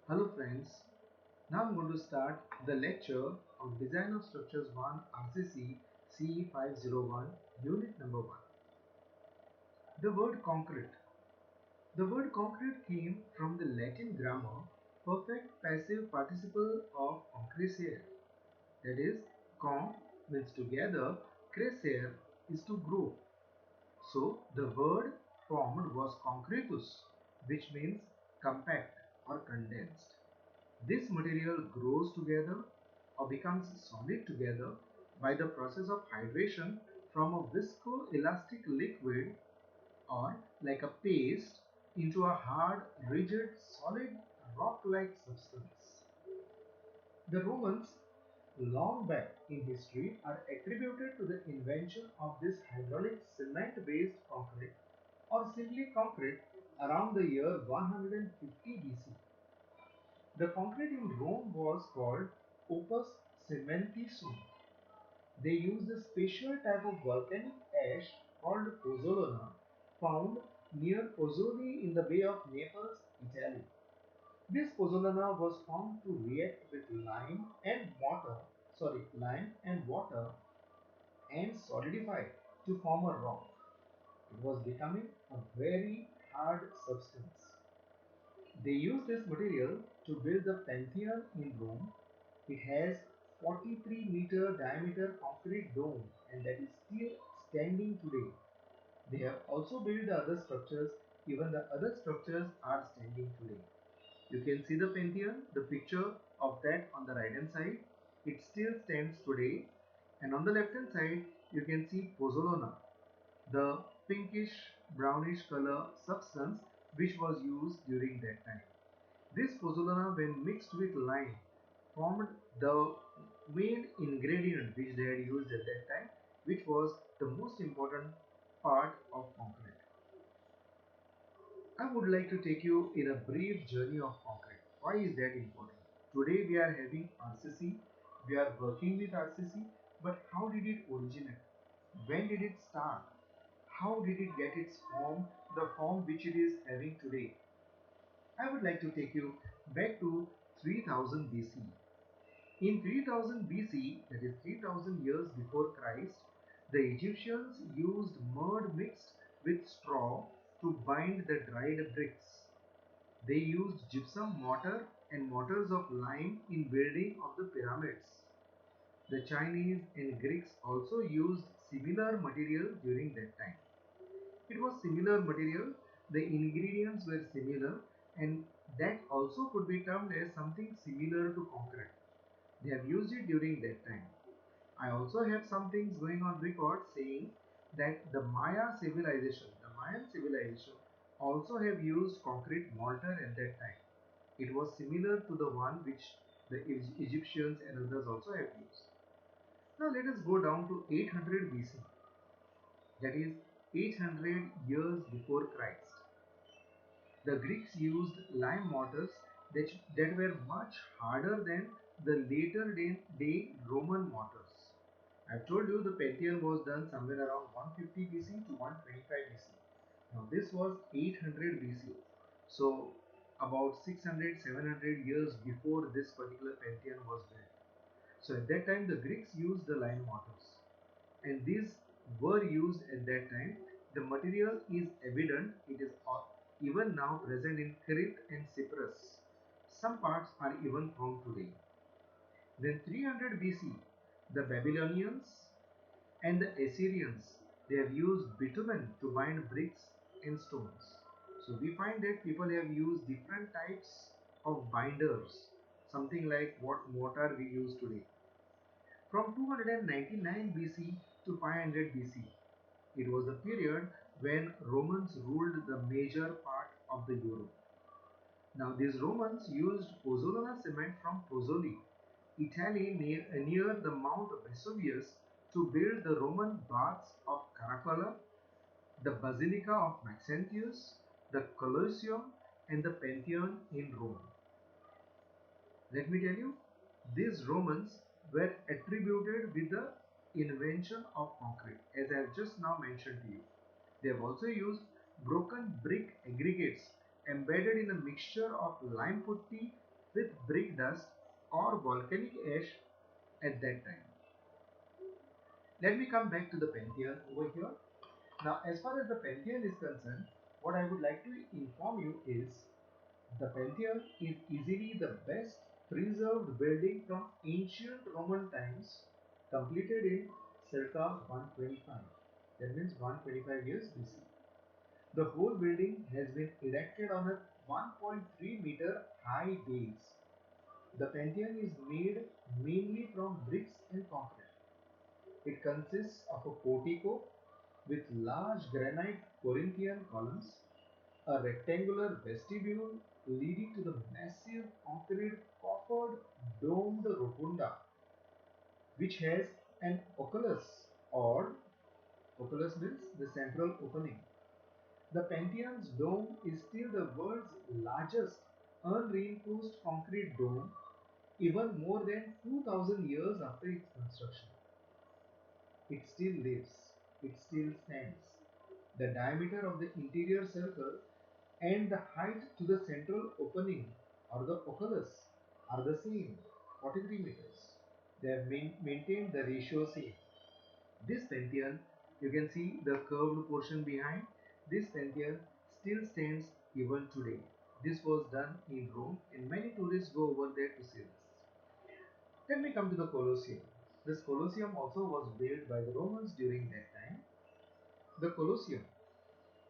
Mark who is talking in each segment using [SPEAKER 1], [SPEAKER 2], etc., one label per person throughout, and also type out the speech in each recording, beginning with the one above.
[SPEAKER 1] Hello friends, now I'm going to start the lecture of Design of Structures 1 RCC CE 501 Unit number 1. The word concrete. The word concrete came from the Latin grammar perfect passive participle of concrescere. That is, con means together, crescere is to grow. So the word formed was concretus, which means compact or condensed. This material grows together or becomes solid together by the process of hydration from a viscoelastic liquid or like a paste into a hard, rigid, solid, rock-like substance. The Romans, long back in history, are attributed to the invention of this hydraulic cement-based concrete or simply concrete around the year 150 BC. The concrete in Rome was called opus cementissimum. They used a special type of volcanic ash called pozzolana found near Pozzoli in the Bay of Naples, Italy. This pozzolana was found to react with lime and water and solidify to form a rock. It was becoming a very hard substance. They used this material to build the Pantheon in Rome. It has 43-meter diameter concrete dome and that is still standing today. They have also built the other structures. Even the other structures are standing today. You can see the Pantheon, the picture of that on the right hand side. It still stands today. And on the left hand side, you can see Pozzolana, the pinkish brownish color substance which was used during that time. This pozzolana, when mixed with lime, formed the main ingredient which they had used at that time, which was the most important part of concrete. I would like to take you in a brief journey of concrete. Why is that important? Today we are having RCC, we are working with RCC, but how did it originate? When did it start? How did it get its form, the form which it is having today? I would like to take you back to 3000 BC. In 3000 BC, that is 3000 years before Christ, the Egyptians used mud mixed with straw to bind the dried bricks. They used gypsum mortar and mortars of lime in building of the pyramids. The Chinese and Greeks also used similar material during that time. It was similar material, the ingredients were similar, and that also could be termed as something similar to concrete. They have used it during that time. I also have some things going on record saying that the Mayan civilization also have used concrete mortar at that time. It was similar to the one which the Egyptians and others also have used. Now let us go down to 800 BC, that is 800 years before Christ. The Greeks used lime mortars that were much harder than the day Roman mortars. I've told you the Pantheon was done somewhere around 150 BC to 125 BC. Now this was 800 BC. So about 600 700 years before this particular Pantheon was built. So at that time the Greeks used the lime mortars and these were used at that time. The material is evident, it is even now present in Crete and Cyprus. Some parts are even found today. Then 300 BC, the Babylonians and the Assyrians, they have used bitumen to bind bricks and stones. So we find that people have used different types of binders, something like what mortar we use today. From 299 BC to 500 BC, it was the period when Romans ruled the major part of the Europe. Now these Romans used pozzolana cement from Pozzoli, Italy near the Mount Vesuvius to build the Roman baths of Caracalla, the Basilica of Maxentius, the Colosseum and the Pantheon in Rome. Let me tell you, these Romans were attributed with the invention of concrete, as I have just now mentioned to you. They have also used broken brick aggregates embedded in a mixture of lime putty with brick dust or volcanic ash at that time. Let me come back to the Pantheon over here. Now, as far as the Pantheon is concerned, what I would like to inform you is the Pantheon is easily the best preserved building from ancient Roman times, completed in circa 125. That means 125 years BC. The whole building has been erected on a 1.3-meter high base. The Pantheon is made mainly from bricks and concrete. It consists of a portico with large granite Corinthian columns, a rectangular vestibule leading to the massive concrete coffered domed rotunda, which has an oculus, or oculus means the central opening. The Pantheon's dome is still the world's largest unreinforced concrete dome, even more than 2000 years after its construction. It still lives, it still stands. The diameter of the interior circle and the height to the central opening or the oculus are the same, 43 meters. They have maintained the ratio same. This Pantheon, you can see the curved portion behind. This Pantheon still stands even today. This was done in Rome and many tourists go over there to see this. Then we come to the Colosseum. This Colosseum also was built by the Romans during that time. The Colosseum.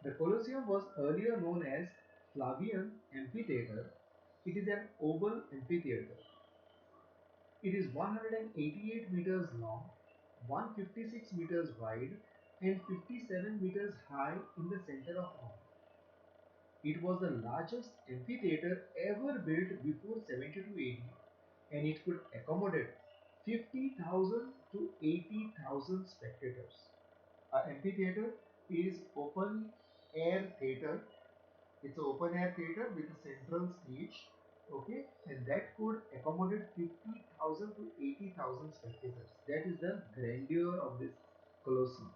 [SPEAKER 1] The Colosseum was earlier known as Flavian Amphitheatre. It is an oval amphitheatre. It is 188 meters long, 156 meters wide, and 57 meters high in the center of Rome. It was the largest amphitheatre ever built before 72 AD, and it could accommodate 50,000 to 80,000 spectators. An amphitheatre is open air theatre. It's an open air theatre with a central stage, okay, and that could accommodate 50,000 to 80,000 spectators. That is the grandeur of this Colosseum.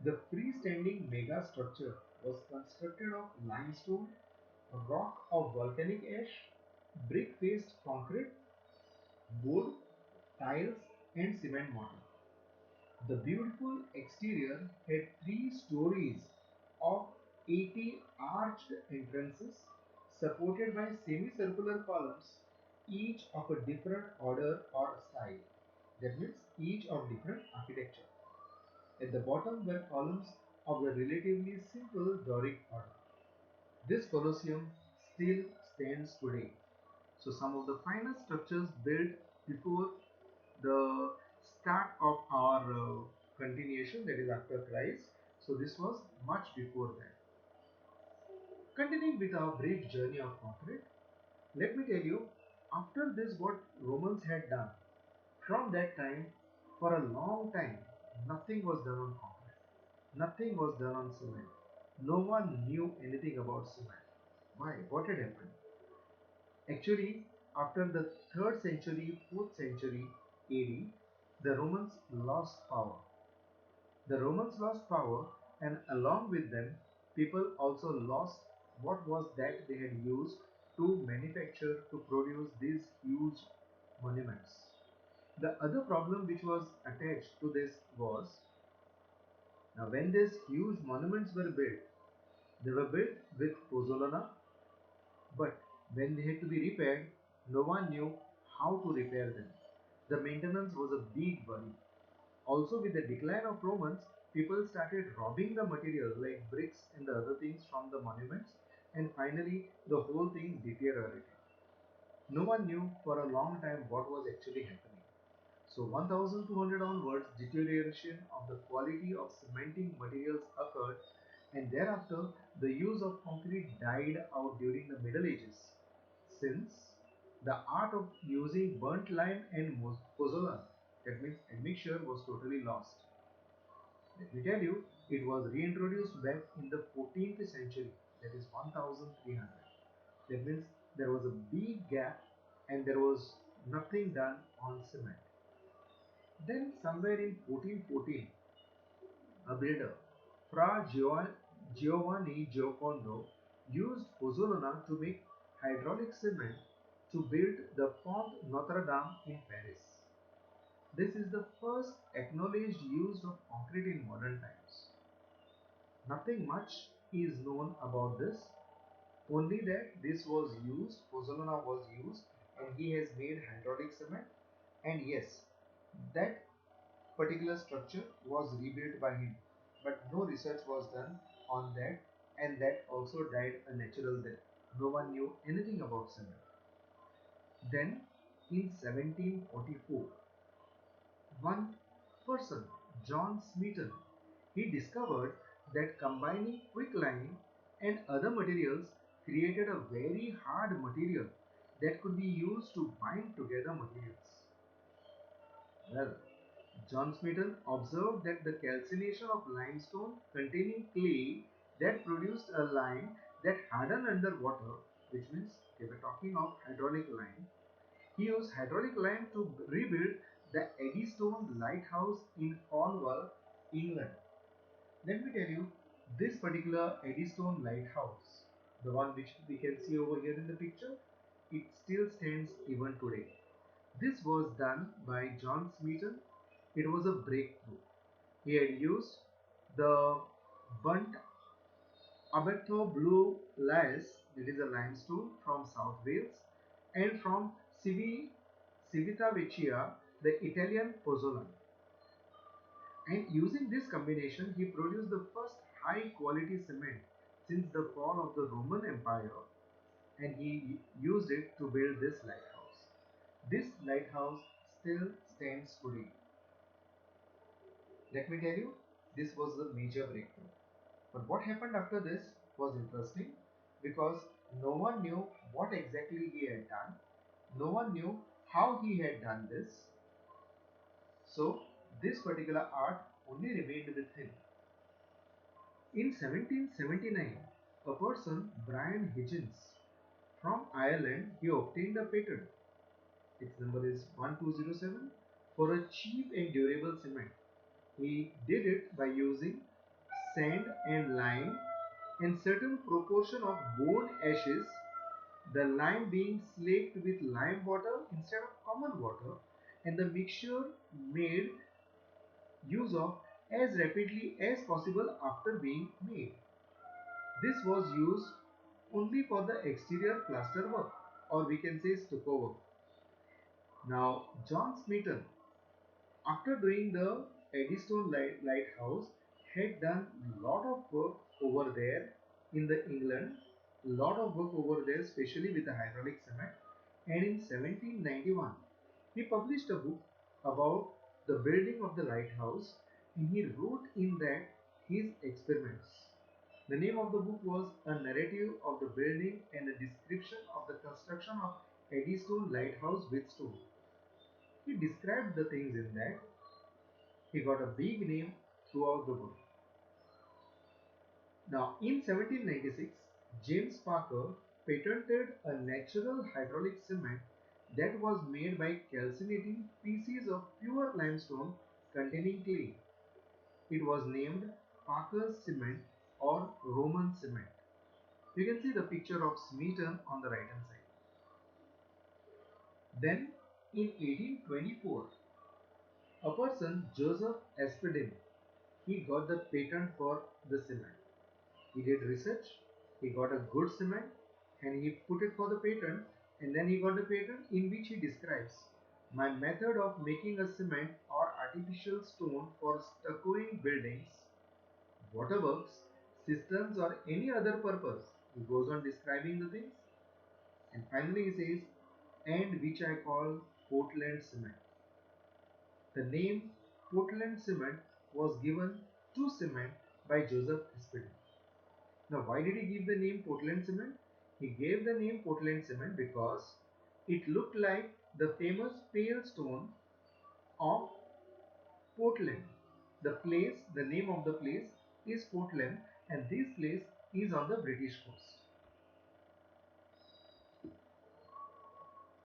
[SPEAKER 1] The freestanding mega structure was constructed of limestone, rock of volcanic ash, brick faced concrete, wood, tiles, and cement mortar. The beautiful exterior had 3 stories of 80 arched entrances supported by semicircular columns, each of a different order or style. That means each of different architecture. At the bottom were columns of the relatively simple Doric order. This Colosseum still stands today. So some of the finest structures built before the start of our continuation, that is after Christ. So this was much before that. Continuing with our brief journey of concrete, let me tell you, after this what Romans had done, from that time, for a long time, nothing was done on concrete. Nothing was done on cement. No one knew anything about cement. Why? What had happened? Actually, after the 3rd century, 4th century AD, the Romans lost power. The Romans lost power, and along with them, people also lost what was that they had used to manufacture, to produce these huge monuments. The other problem which was attached to this was, now when these huge monuments were built, they were built with pozzolana, but when they had to be repaired, no one knew how to repair them. The maintenance was a big worry. Also, with the decline of Romans, people started robbing the material like bricks and the other things from the monuments, and finally the whole thing deteriorated. No one knew for a long time what was actually happening. So 1200 onwards, deterioration of the quality of cementing materials occurred, and thereafter the use of concrete died out during the Middle Ages, since the art of using burnt lime and pozzolan, that means admixture, was totally lost. Let me tell you, it was reintroduced back in the 14th century, that is 1300. That means there was a big gap and there was nothing done on cement. Then, somewhere in 1414, a builder, Fra Giovanni Giocondo, used pozzolana to make hydraulic cement, to build the Pont Notre Dame in Paris. This is the first acknowledged use of concrete in modern times. Nothing much is known about this, only that this was used, Pozzolana was used, and he has made hydraulic cement. And yes, that particular structure was rebuilt by him, but no research was done on that, and that also died a natural death. No one knew anything about cement. Then, in 1744, one person, John Smeaton, he discovered that combining quicklime and other materials created a very hard material that could be used to bind together materials. Well, John Smeaton observed that the calcination of limestone containing clay that produced a lime that hardened under water, which means they were talking of hydraulic lime. He used hydraulic lime to rebuild the Eddystone Lighthouse in Cornwall, England. Let me tell you, this particular Eddystone Lighthouse, the one which we can see over here in the picture, it still stands even today. This was done by John Smeaton. It was a breakthrough. He had used the burnt Abertho Blue Lias, that is a limestone from South Wales, and from Civitavecchia, the Italian Pozzolan. And using this combination, he produced the first high quality cement since the fall of the Roman Empire, and he used it to build this lighthouse. This lighthouse still stands today. Let me tell you, this was the major breakthrough. But what happened after this was interesting because no one knew what exactly he had done. No one knew how he had done this. So this particular art only remained with him. In 1779, a person, Brian Higgins, from Ireland, he obtained a patent. Its number is 1207 for a cheap and durable cement. He did it by using sand and lime and certain proportion of bone ashes, the lime being slaked with lime water instead of common water, and the mixture made use of as rapidly as possible after being made. This was used only for the exterior plaster work, or we can say stucco work. Now, John Smeaton, after doing the Eddystone Lighthouse, had done lot of work over there in the England, lot of work over there, especially with the hydraulic cement. And in 1791, he published a book about the building of the lighthouse, and he wrote in that his experiments. The name of the book was A Narrative of the Building and a Description of the Construction of Eddystone Lighthouse with Stone. He described the things in that. He got a big name throughout the world. Now, in 1796, James Parker patented a natural hydraulic cement that was made by calcinating pieces of pure limestone containing clay. It was named Parker's cement or Roman cement. You can see the picture of Smeaton on the right hand side. Then, in 1824, a person, Joseph Aspdin, he got the patent for the cement. He did research, he got a good cement, and he put it for the patent, and then he got the patent in which he describes my method of making a cement or artificial stone for stuccoing buildings, waterworks, cisterns, or any other purpose. He goes on describing the things, and finally he says, and which I call Portland cement. The name Portland cement was given to cement by Joseph Aspdin. Now, why did he give the name Portland cement? He gave the name Portland cement because it looked like the famous pale stone of Portland. The place, the name of the place is Portland, and this place is on the British coast.